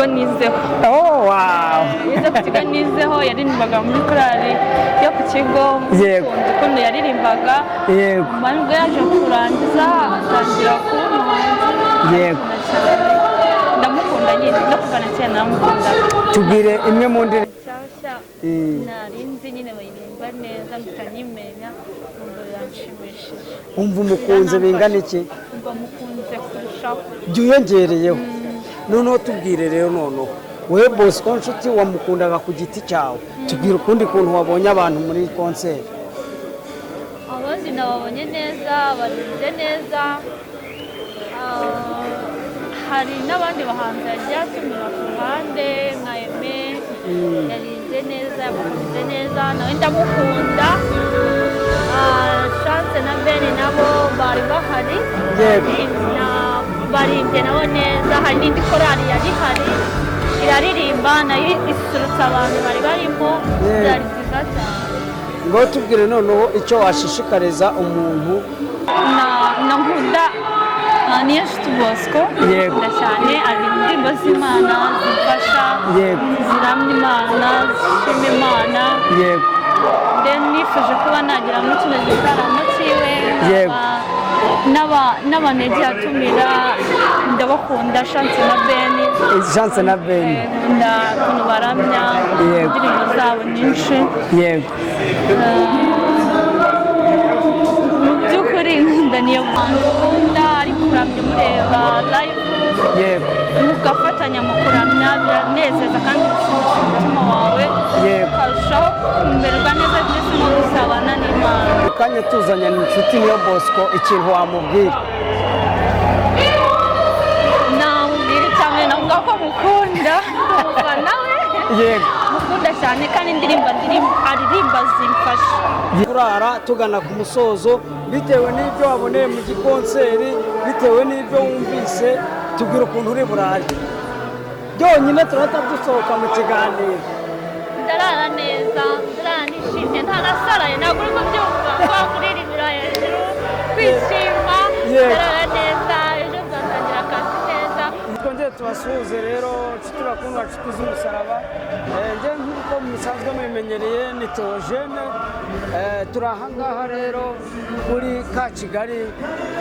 kigo nizeho. Oh wow. Yize ku kigo nizeho yaririmbaga muri korali yo ku kigo. Yego. Ukuntu yaririmbaga. Yego. Nubwo yaje kurangiza atangira kuba umuhanzi. Yego. Ndamukunda nyine no kuvana cyane namukunda. Tubwire imwe mu ndirimbo Nshyashya narinzi nyine bayirimba neza mpitanyimenya umva yanshimishije. umva umukunze bingana iki? Umva mukunze kurushaho. Byuyongereyeho. Noneho tubwire rero noneho wowe Bosco Nshuti wamukundaga ku giti cyawe, tubwire ukundi kuntu wabonye abantu muri konseri. Abazi nababonye neza barinze neza. Hari n'abandi bahanzi yagiye atumira ku ruhande nka Aime yarinze neza yamukunze neza nawe ndamukunda. Chance na Ben nabo bari bahari barimbye nabo neza. Hari n'indi korali yari ihari iraririmba nayo isurutsa abantu bari barimo byari byiza cyane. Ngo tubwire noneho icyo washishikariza umuntu na nkunda niyo Nshuti Bosco nkunda cyane ari indirimbo z'Imana zifasha ziramya Imana zishima Imana. Yego. Nifuje kuba nagira muri kino gitaramo cyiwe n'abanege atumira ndabakunda Chance na Ben. Chance na Ben nkunda ukuntu baramya indirimbo zabo nyinshi. Yego. Mu by'ukuri nkunda niyo mpamvu nkunda ari kuramya mureba live. Yego. Mugafatanya mu kuramya biranezeza kandi bishimisha umutima wawe. Ukarushaho kumererwa neza ndetse no gusabana n'Imana. Kanya tuzanye n'inshuti niyo Bosco ikintu wamubwira? Namubwira cyane navuga ko mukunda nawe. Yego. Mukunda cyane kandi indirimbo aririmba zimfasha. Kurara tugana ku musozo bitewe n'ibyo waboneye mu gikonseri, bitewe n'ibyo wumvise, tubwira ukuntu uri burare. Byonyine turahita dusohoka mu kiganiro. Ndarara neza, ndarara nishimye, ntanasaraye, ntabwo uri kubyumva ko kuririmbira hejuru kwishima. Ndarara neza, ejo nzatangira akazi neza. Twongere tubasuhuze rero nshuti bakundwa nshuti z'umusaraba. Njye nk'uko musanzwe mubimenyereye ni Theogene. Turi aha ngaha rero kuri ka Kigali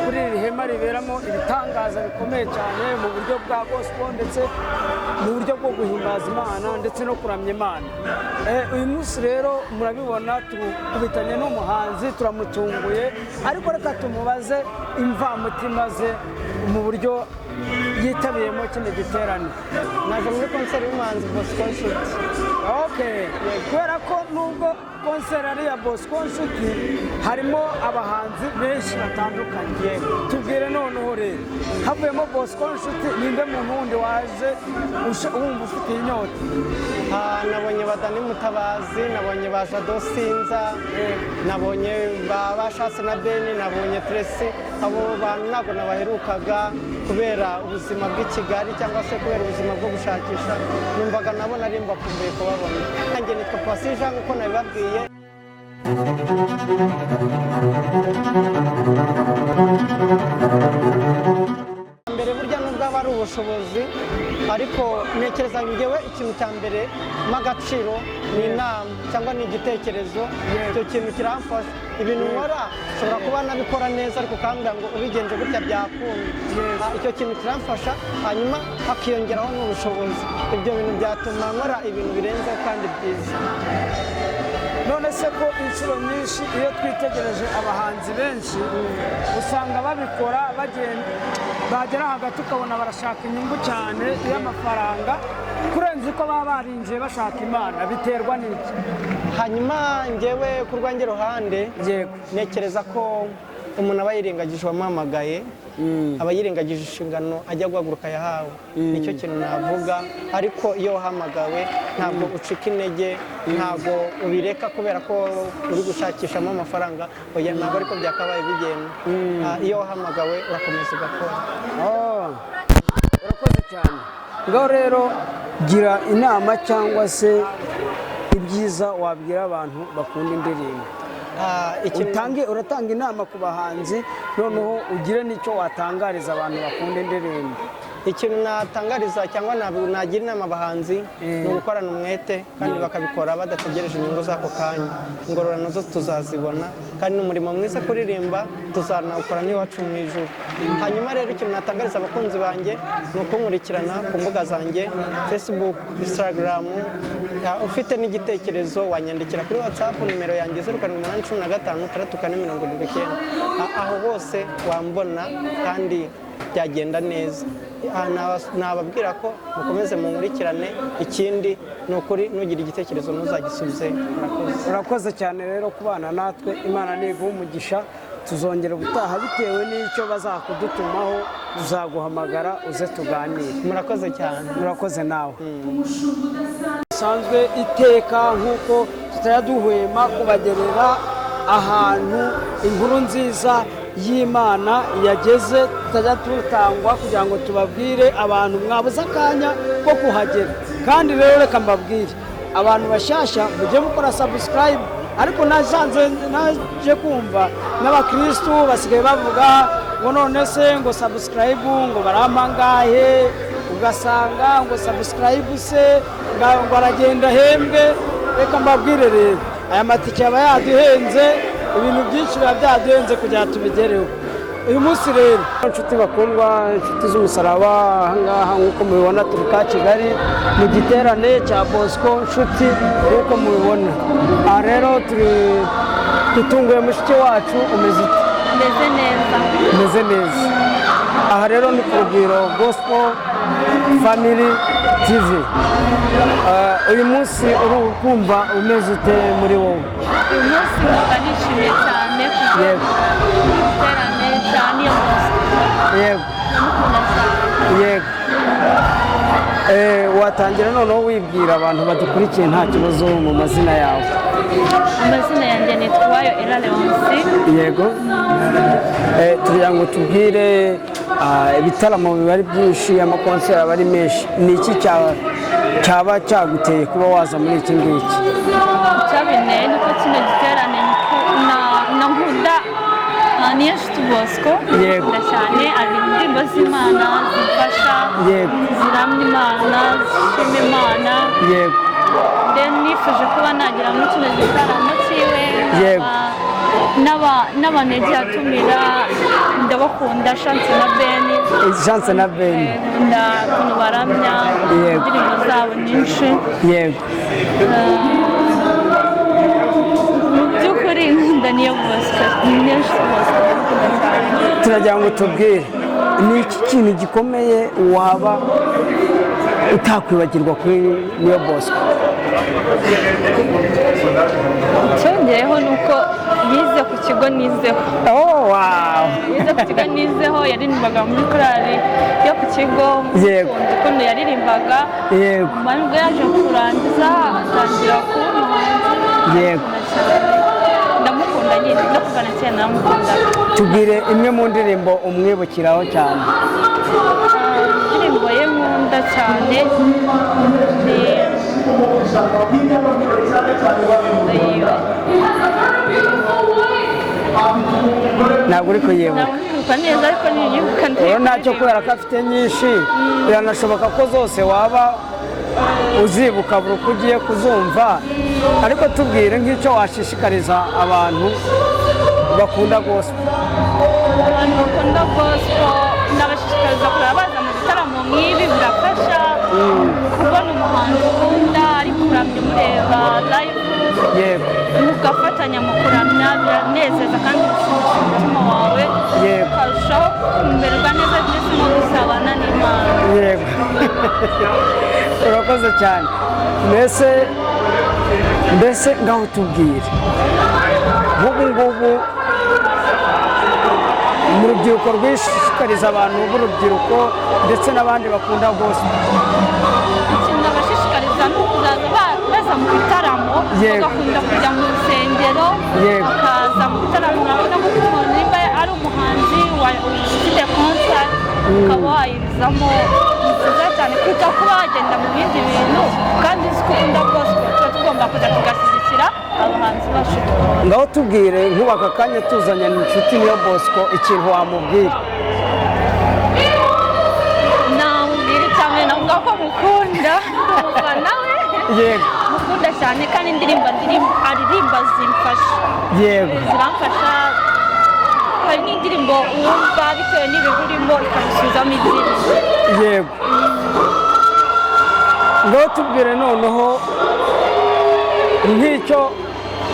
kuri iri hema riberamo ibitangaza bikomeye cyane mu buryo bwa gospel ndetse mu buryo bwo guhimbaza Imana ndetse no kuramya Imana. Uyu munsi rero murabibona tukubitanye n'umuhanzi turamutunguye, ariko reka tumubaze imvamutima ze mu buryo yitabiyemo kino giterane. Naje muri konseri y'umuhanzi Bosco Nshuti. Okay. Kubera ko nubwo konseri ari ya Bosco Nshuti harimo abahanzi benshi batandukanye. Tubwire noneho rero havuyemo Bosco Nshuti ninde muntu wundi waje wumva ufite inyota? Nabonye Badani Mutabazi, nabonye ba Jado Sinza, nabonye ba Chance na Ben, nabonye Tracy. Abo bantu ntabwo nabaherukaga kubera ubuzima bw'i Kigali cyangwa se kubera ubuzima bwo gushakisha, numvaga nabo nari mbakumbuye kubabona. Nanjye nitwa Pasi Jean uko nabibabwiye. Mbere burya nubwo aba ari ubushobozi, ariko ntekereza ngewe ikintu cya mbere m'agaciro ni inama cyangwa ni igitekerezo. Icyo kintu kiramfasha. Ibintu nkora ushobora kuba nabikora neza ariko ukambwira ngo ubigenje gutya byakunda. Icyo kintu kiramfasha, hanyuma hakiyongeraho n'ubushobozi. Ibyo bintu byatuma nkora ibintu birenze kandi byiza. None se ko inshuro nyinshi iyo twitegereje abahanzi benshi usanga babikora bagera hagati ukabona barashaka inyungu cyane y'amafaranga kurenza uko baba barinjiye bashaka Imana, biterwa n'iki? Hanyuma ngewe ku rwanjye ruhande ntekereza ko umuntu aba yirengagije uwamuhamagaye, aba yirengagije inshingano ajya guhaguruka yahawe. Nicyo kintu navuga. Ariko iyo wahamagawe ntabwo ucika intege, ntabwo ubireka kubera ko uri gushakishamo amafaranga. Oya, ntabwo ariko byakabaye bigenda. Iyo wahamagawe urakomeza ugakora. Urakoze cyane. Ngaho rero gira inama cyangwa se ibyiza wabwira abantu bakunda indirimbo. Uratanga inama ku bahanzi, noneho ugire n'icyo watangariza abantu bakunda indirimbo. ikintu natangariza cyangwa nagira inama abahanzi ni ugukorana umwete kandi bakabikora badategereje inyungu z'ako kanya. Ingororano zo tuzazibona kandi n'umurimo mwiza kuririmba tuzanawukora n'iwacu mu ijuru. Hanyuma rero ikintu natangariza abakunzi banjye ni ukunkurikirana ku mbuga zanjye Facebook, Instagram. Ufite n'igitekerezo wanyandikira kuri WhatsApp nimero yanjye 0715 aho hose wambona kandi byagenda neza. Nababwira ko mukomeze munkurikirane, ikindi ni ukuri nugira igitekerezo ntuzagisubize. Urakoze cyane rero kubana natwe, Imana niguha umugisha, tuzongera ubutaha bitewe n'icyo bazakudutumaho tuzaguhamagara uze tuganire. Murakoze cyane. Murakoze nawe. Sanzwe iteka nk'uko tutajya duhwema kubagerera ahantu inkuru nziza y'Imana yageze, tutajya tutangwa kugira ngo tubabwire abantu mwabuze akanya ko kuhagera. Kandi rero reka mbabwire abantu bashyashya mujye mukora subscribe, ariko naje kumva n'abakristu basigaye bavuga ngo none se ngo subscribe ngo baramangahe, ugasanga ngo subscribe se ngo aragenda hembwe. Reka mbabwire rero aya matike aba yaduhenze, ibintu byinshi biba byaduhenze kugira tubigereho. Uyu munsi rero inshuti bakundwa, inshuti z'umusaraba, ahangaha nk'uko mubibona turi Kigali mu giterane cya Bosco Nshuti nk'uko mubibona. Aha rero dutunguye mushiki wacu, umeze neza. Umeze neza. Aha rero ni ku Rugwiro Gospel Family TV. Uyu munsi uri kumva umeze ute muri wowe? Uyu munsi nkaba nishimiye cyane kuko iterane cyane iyo Bosco. Yego. Yego. Watangira noneho wibwira abantu badukurikiye nta kibazo mu mazina yawe. Amazina yanjye ni Twayo Ella Leonce. Yego. Tugira ngo tubwire ibitaramo biba ari byinshi, amakonseri aba ari menshi, ni iki cyaba cyaguteye kuba waza muri iki ngiki? Icyabinteye ni uko kino giterane nkunda niyo Nshuti Bosco. Yego. Cyane ari indirimbo z'Imana zifasha, ziramya Imana, zishima Imana. Yego. Nifuje kuba nagira muri kino gitaramo cyiwe. Yego. N'abanege atumira, ndabakunda Chance na Ben. Chance na Ben. Ukuntu baramya indirimbo zabo nyinshi. Yego. Mu by'ukuri nkunda niyo Bosco, niyo Nshuti Bosco. Turagira ngo tubwire ni iki kintu gikomeye waba utakwibagirwa kuri niyo Bosco? Cyongeyeho ni uko yize ku kigo nizeho. Yize ku kigo nizeho, yaririmbaga muri korali yo ku kigo. Yego. Ukuntu yaririmbaga. Yego. Nubwo yaje kurangiza atangira kuba umuhanzi. Yego. Ndamukunda nyine, no kuva na kera ndamukunda. Tubwire imwe mu ndirimbo umwibukiraho cyane. Indirimbo ye nkunda cyane ni ntabwo uri kuyibuka neza, ariko niyibuka rero ntacyo kubera ko afite nyinshi, biranashoboka ko zose waba uzibuka buri uko ugiye kuzumva, ariko tubwire nk'icyo washishikariza abantu bakunda gospel. Abantu bakunda gospel ndabashishikariza kureba baza mu bitaramo nk'ibi, birafasha kubona umuhanzi ukunda ari kuramya umureba live. Yego. Mugafatanya mu kuramya, biranezeza kandi bishimisha umutima wawe. Yego. Ukarushaho kumererwa neza ndetse no gusabana n'Imana. Yego. Urakoze cyane. Mbese ngaho tubwire nk'ubu ngubu mu rubyiruko rwishishikariza abantu b'urubyiruko ndetse n'abandi bakunda gospel. Ikintu nabashishikariza ni ukuzaza baza mu bitaramo, bagakunda kujya mu rusengero, bakaza mu bitaramo. Urabona ko umuntu nimba ari umuhanzi ufite concert ukaba wayizamo, ni byiza cyane kuko kuba wagenda mu bindi bintu kandi uzi ko ukunda gospel, tuba tugomba kujya tugashyigikira abahanzi bacu. Ngaho tubwire nk'ubaka akanya tuzanye inshuti niyo Bosco, ikintu wamubwira? yego mukunda cyane kandi indirimbo aririmba zimfasha yego ziramfasha hari n'indirimbo wumva bitewe n'ibigurimo ikabisubizamo ibyiza yego ngaho tubwire noneho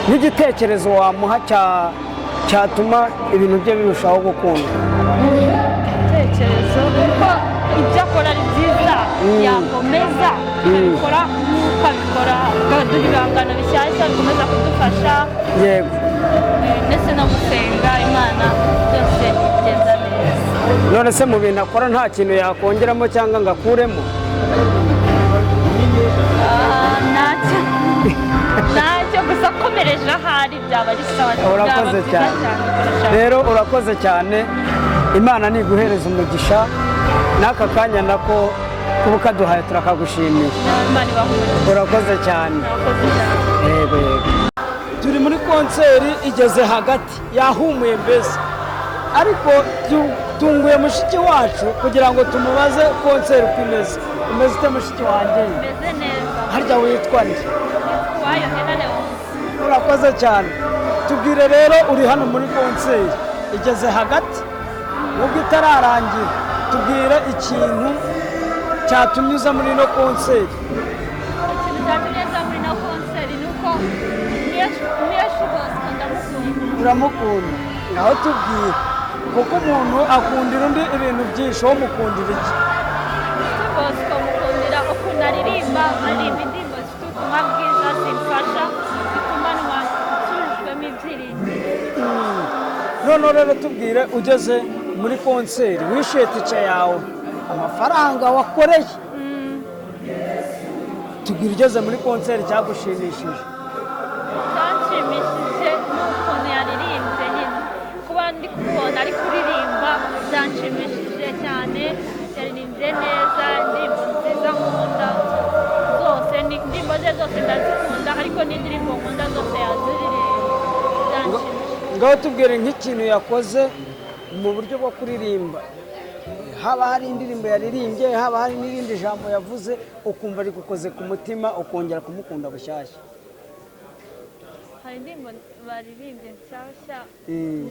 nk'igitekerezo wamuha cyatuma ibintu bye birushaho gukunda. igitekerezo kuko ibyo akora ari byiza yakomeza akabikora nk'uko abikora akaduha ibihangano bishyashya bikomeza kudufasha yego ndetse no gusenga imana byose bigenda neza. none se mu bintu akora nta kintu yakongeramo cyangwa ngo akuremo? ntacyo gusa akomereje ahari byaba ari sawa. urakoze cyane rero urakoze cyane, imana niguhereza umugisha n'aka kanya nako kuba ukaduhaye turakagushimiye. urakoze cyane. yego yego turi muri konseri igeze hagati yahumuye mbese, ariko tunguye mushiki wacu kugira ngo tumubaze konseri uko imeze. umeze ute mushiki wanjye? meze neza. harya witwa nde? wayo henane wose. urakoze cyane. tubwire rero uri hano muri konseri igeze hagati nubwo itararangira, tubwire ikintu cyatumye uza muri ino konseri. ikintu cyatumye uza muri ino konseri ni uko niyo shubosika ndamukunda. uramukunda? ngaho tubwire, kuko umuntu akundira undi ibintu byinshi, wowe mukundira iki? shubosika mukundira ukuntu aririmba indirimbo zifite ubutumwa bwiza zimfasha bituma nsubizwamo ibyiringiro. noneho rero tubwire, ugeze muri konseri wishyuye tike yawe amafaranga wakoreye, tubwire ugeze muri konseri cyagushimishije. byanshimishije n'ukuntu yaririmbye nyine, kuba ndi kumubona ari kuririmba byanshimishije cyane. yaririmbye neza, indirimbo nziza nkunda zose, indirimbo ze zose ndazikunda, ariko n'indirimbo nkunda zose yaziririmba byanshimishije. ngaho tubwire nk'ikintu yakoze mu buryo bwo kuririmba, haba hari indirimbo yaririmbye, haba hari n'irindi jambo yavuze ukumva rigukoze ku mutima ukongera kumukunda bushyashya. hari indirimbo baririmbye nshyashya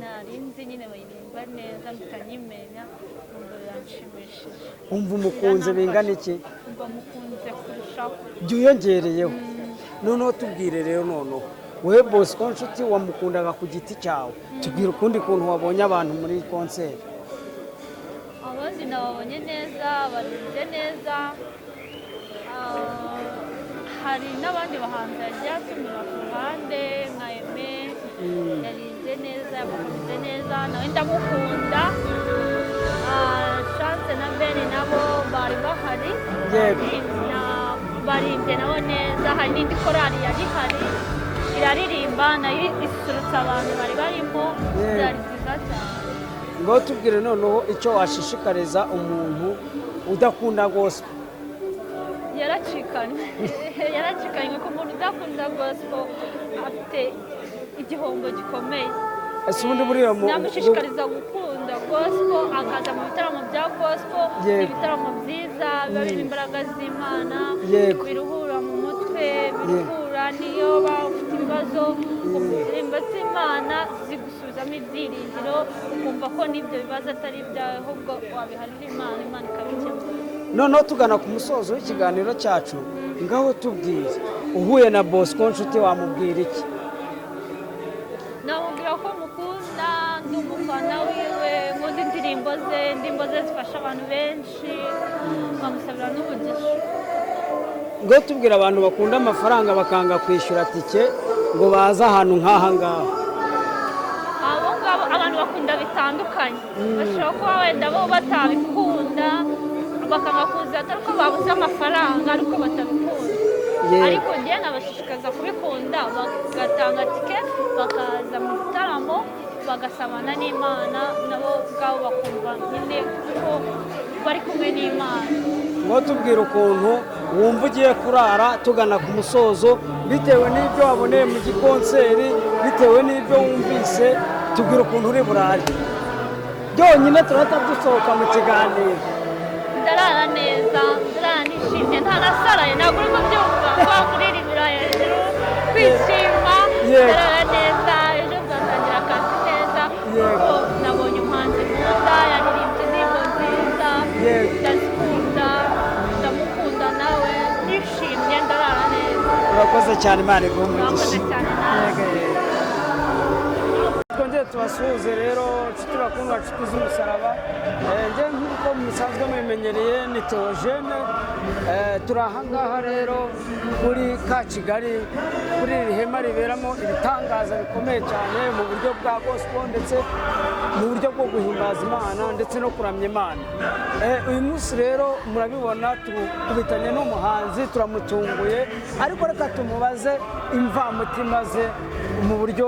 narinzi nyine baririmba neza mpita nyimenya, kumva biranshimishije. umva umukunze bingana iki? umva mukunze kurushaho. byiyongereyeho. noneho tubwire rero, noneho wowe Bosco nshuti wamukundaga ku giti cyawe, tubwire ukundi kuntu wabonye abantu muri konseri. abandi nababonye neza, baririmbye neza. hari n'abandi bahanzi yagiye atumira ku ruhande nka Aime, yaririmbye neza, yamukunze neza, nawe ndamukunda. Chance na Ben nabo bari bahari, baririmbye nabo neza. hari n'indi korali yari ihari iraririmba, nayo isurutse abantu bari barimo, byari byiza cyane. ngaho tubwire noneho icyo washishikariza umuntu udakunda gospel. yaracikanywe ku muntu udakunda gospel afite igihombo gikomeye. ese ubundi buriya namushishikariza gukunda gospel, akaza mu bitaramo bya gospel. ibitaramo byiza biba birimo imbaraga z'Imana, biruhura mu mutwe, biruhura niyo waba ufite ibibazo, indirimbo z'Imana zigusubizamo ibyiringiro, ukumva ko n'ibyo bibazo atari ibyawe ahubwo wabiharira Imana, Imana ikabikemura. noneho tugana ku musozo w'ikiganiro cyacu, ngaho tubwire, uhuye na Bosco nshuti wamubwira iki? namubwira ko mukunda, ndi umufana wiwe, nkunda indirimbo ze zifasha abantu benshi, nkamusabira n'umugisha. ngaho tubwire abantu bakunda amafaranga bakanga kwishyura tike ngo baze ahantu nk'aha ngaha. abo ngabo abantu bakunda bitandukanye, bashobora kuba wenda bo batabikunda bakanga kuza atari ko babuze amafaranga ariko batabikunda, ariko njyewe nabashishikariza kubikunda, bagatanga tike bakaza mu gitaramo bagasabana n'Imana, nabo ubwabo bakumva nyine ko bari kumwe n'Imana. ngaho tubwire ukuntu wumva ugiye kurara tugana ku musozo, bitewe n'ibyo waboneye mu gikonseri, bitewe n'ibyo wumvise, tubwire ukuntu uri burare. byonyine turahita dusohoka mu kiganiro. ndarara neza, ndarara nishimye, ntanasaraye, ntabwo uri kubyumva. kuba kuririmbira hejuru kwishima ndarara neza ejo nzatangira akazi neza kuko nabonye umuhanzi mwiza yaririmbye indirimbo nziza ndazikunda ndamukunda nawe nishimye ndarara neza. urakoze cyane Imana iguhe urakoze umugisha. cyane nawe. twongere tubasuhuze rero nshuti bakundwa nshuti z'umusaraba. njye nk'uko musanzwe mubimenyereye ni Theogene. turi ahangaha rero kuri ka Kigali kuri iri hema riberamo ibitangaza bikomeye cyane mu buryo bwa gospel ndetse mu buryo bwo guhimbaza Imana ndetse no kuramya Imana. uyu munsi rero murabibona tukubitanye n'umuhanzi turamutunguye, ariko reka tumubaze imvamutima ze mu buryo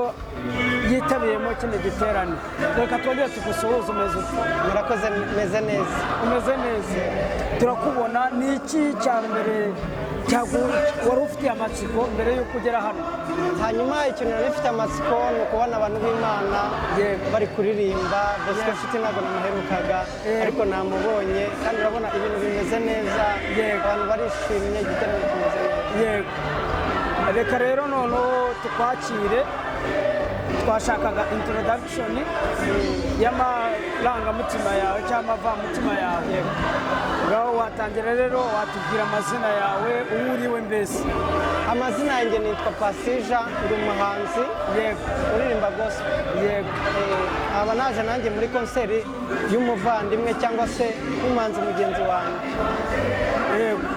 yitabiyemo kino giterane. reka twongere tugusuhuze. umeze ute? murakoze, meze neza. umeze neza. turakubona. ni iki cya mbere wari ufitiye amatsiko mbere y'uko ugera hano? hanyuma ikintu nari mfite amatsiko ni ukubona abantu b'Imana bari kuririmba. Bosco Nshuti ntabwo namuherukaga ariko namubonye kandi urabona ibintu bimeze neza, abantu barishimye, igiterane kimeze neza. yego, reka rero noneho tukwakire. twashakaga introduction y'amarangamutima yawe cyangwa amavamutima yawe. ngaho watangira rero watubwira amazina yawe, uwo uriwe mbese. Amazina yanjye nitwa Pasija, ndi umuhanzi uririmba gospel. yego, aba naje nanjye muri konseri y'umuvandimwe cyangwa se n'umuhanzi mugenzi wanjye. yego,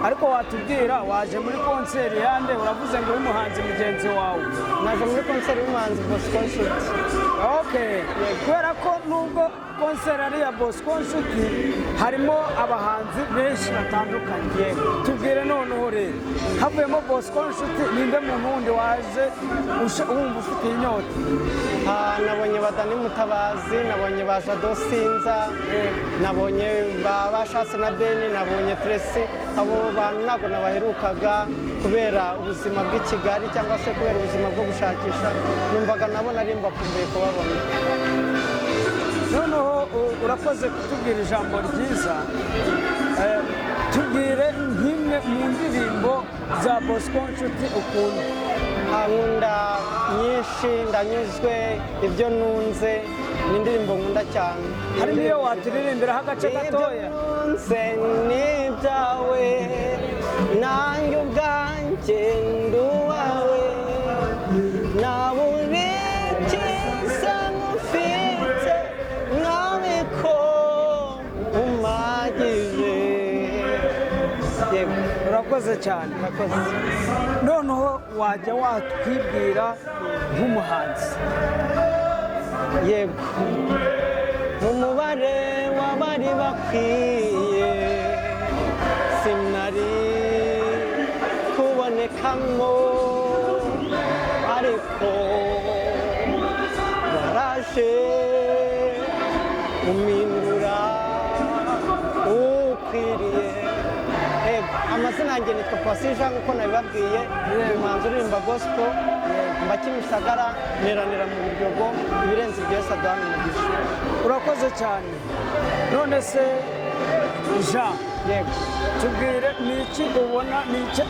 ariko watubwira waje muri konseri yande? uravuze ngo uri umuhanzi mugenzi wawe. naje muri konseri y'umuhanzi Bosco Nshuti. okay, kubera ko nubwo konseri ari iya Bosco Nshuti harimo abahanzi benshi batandukanye. tubwire noneho rero, havuyemo Bosco Nshuti ninde muntu wundi waje wumva ufite inyota? nabonye Badani Mutabazi, nabonye ba Jado Sinza, nabonye bashatse na Beni, nabonye Tracy. abo bantu ntabwo nabaherukaga kubera ubuzima bw'i Kigali cyangwa se kubera ubuzima bwo gushakisha, numvaga nabo nari mbakumbuye kubabona. noneho urakoze kutubwira ijambo ryiza. tubwire nk'imwe mu ndirimbo za Bosco Nshuti ukunda. nkunda nyinshi, ndanyuzwe, ibyo nunze ni indirimbo nkunda cyane. hari n'iyo waturirimbiraho agace gatoya? ibyo nunze ni ibyawe, nanjye ubwanjye ndi uwawe, nabura icyiza nkufite, mwami ko umagije. yego, urakoze cyane. urakoze. noneho wajya watwibwira nk'umuhanzi? yego, mu mubare w'abari bakwiye sinari kubonekamo, ariko waraje umindura ukwiriye. amazina yanjye nitwa Pasija nk'uko nabibabwiye, umuhanzi uririmba gospel, mba Kimisagara, neranira mu Biryogo, ibirenze byose aduhana umugisha. urakoze cyane. none se Jean, yego, tubwire ni iki ubona,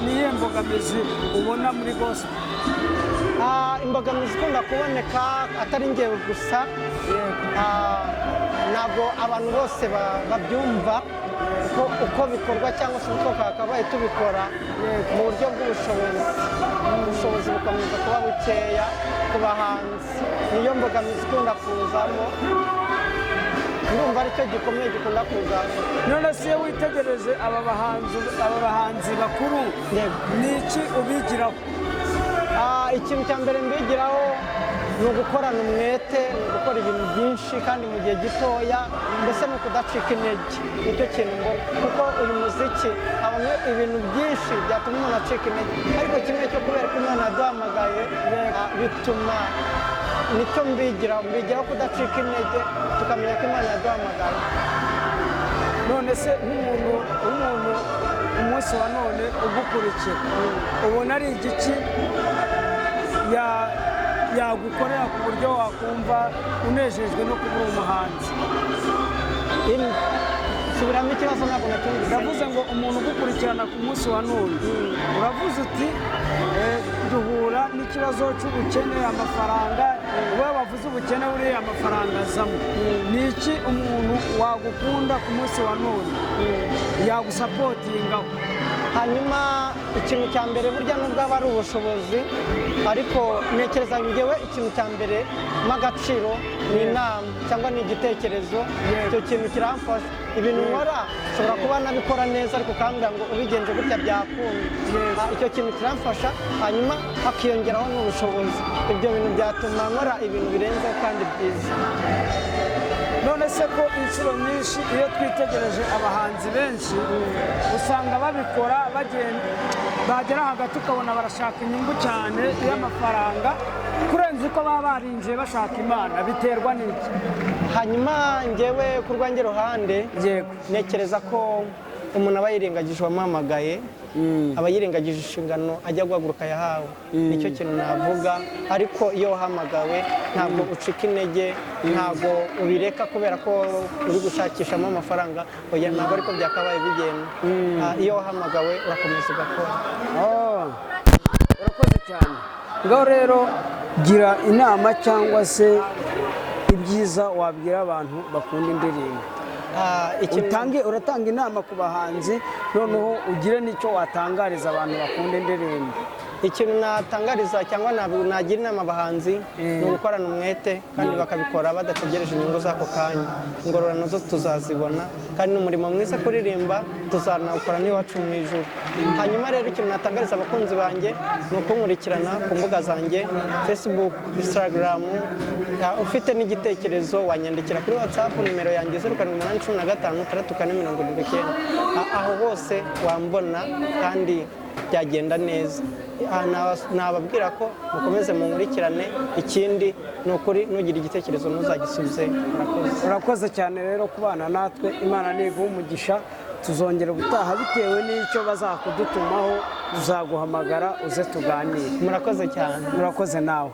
niyo mbogamizi ubona muri gospel? imbogamizi ikunda kuboneka atari ngewe gusa, ntabwo abantu bose babyumva uko bikorwa cyangwa se uko twakabaye tubikora mu buryo bw'ubushobozi. ubushobozi bukomeza kuba bukeya ku bahanzi, niyo mbogamizi ikunda kuzamo. ndumva aricyo gikomeye gikunda kuzamo. none se iyo witegereje aba bahanzi bakuru, ni iki ubigiraho? ikintu cya mbere mbigiraho ni ugukorana umwete, ni ugukora ibintu byinshi kandi mu gihe gitoya, mbese ni ukudacika intege. nicyo kintu mbona, kuko uyu muziki habamo ibintu byinshi byatuma umuntu acika intege, ariko kimwe cyo kubera ko Imana yaduhamagaye bituma, nicyo mbigiraho kudacika intege, tukamenya ko Imana yaduhamagaye. none se nk'umuntu umunsi wa none ugukurikira, ubona ari igiki yagukorera ku buryo wakumva unejejwe no kuba umuhanzi? subiramo ikibazo ntabwo nacyumvise. ndavuze ngo umuntu ugukurikirana ku munsi wa none uravuze uti duhura n'ikibazo cy'ubukene amafaranga wowe wavuze ubukene buriya amafaranga azamo ni iki umuntu wagukunda ku munsi wa none yagusapotingaho? Hanyuma ikintu cya mbere burya nubwo aba ari ubushobozi ariko ntekereza ngewe ikintu cya mbere m'agaciro ni inama cyangwa ni igitekerezo. Icyo kintu kiramfasha. Ibintu nkora ushobora kuba nabikora neza ariko ukambwira ngo ubigenje gutya byakunda. Icyo kintu kiramfasha hanyuma hakiyongeraho n'ubushobozi. Ibyo bintu byatuma nkora ibintu birenzeho kandi byiza. none se ko inshuro nyinshi iyo twitegereje abahanzi benshi usanga babikora bagera hagati ukabona barashaka inyungu cyane y'amafaranga kurenza uko baba barinjiye bashaka Imana, biterwa n'iki? Hanyuma ngewe ku rwanjye ruhande ntekereza ko umuntu aba yirengagije uwamuhamagaye, aba yirengagije inshingano ajya guhaguruka yahawe. Nicyo kintu navuga. Ariko iyo wahamagawe ntabwo ucika intege, ntabwo ubireka kubera ko uri gushakishamo amafaranga. Oya, ntabwo ariko byakabaye bigenda. Iyo wahamagawe urakomeza ugakora. Urakoze cyane. Ngaho rero gira inama cyangwa se ibyiza wabwira abantu bakunda indirimbo. Uratanga inama ku bahanzi, noneho ugire n'icyo watangariza abantu bakunda indirimbo. Ikintu natangariza cyangwa nagira inama abahanzi ni ugukorana umwete kandi bakabikora badategereje inyungu z'ako kanya. Ingororano zo tuzazibona kandi ni umurimo mwiza kuririmba, tuzanawukora n'iwacu mu ijuru. Hanyuma rero ikintu natangariza abakunzi banjye ni ukunkurikirana ku mbuga zanjye Facebook, Instagram. Ufite n'igitekerezo wanyandikira kuri WhatsApp, nimero yanjye 0715 aho hose wambona kandi byagenda neza. Nababwira ko mukomeze munkurikirane. Ikindi ni ukuri nugira igitekerezo ntuzagisubize. Urakoze cyane rero kubana natwe. Imana niguha umugisha. Tuzongera ubutaha bitewe n'icyo bazakudutumaho, tuzaguhamagara uze tuganire. Murakoze cyane. Murakoze nawe.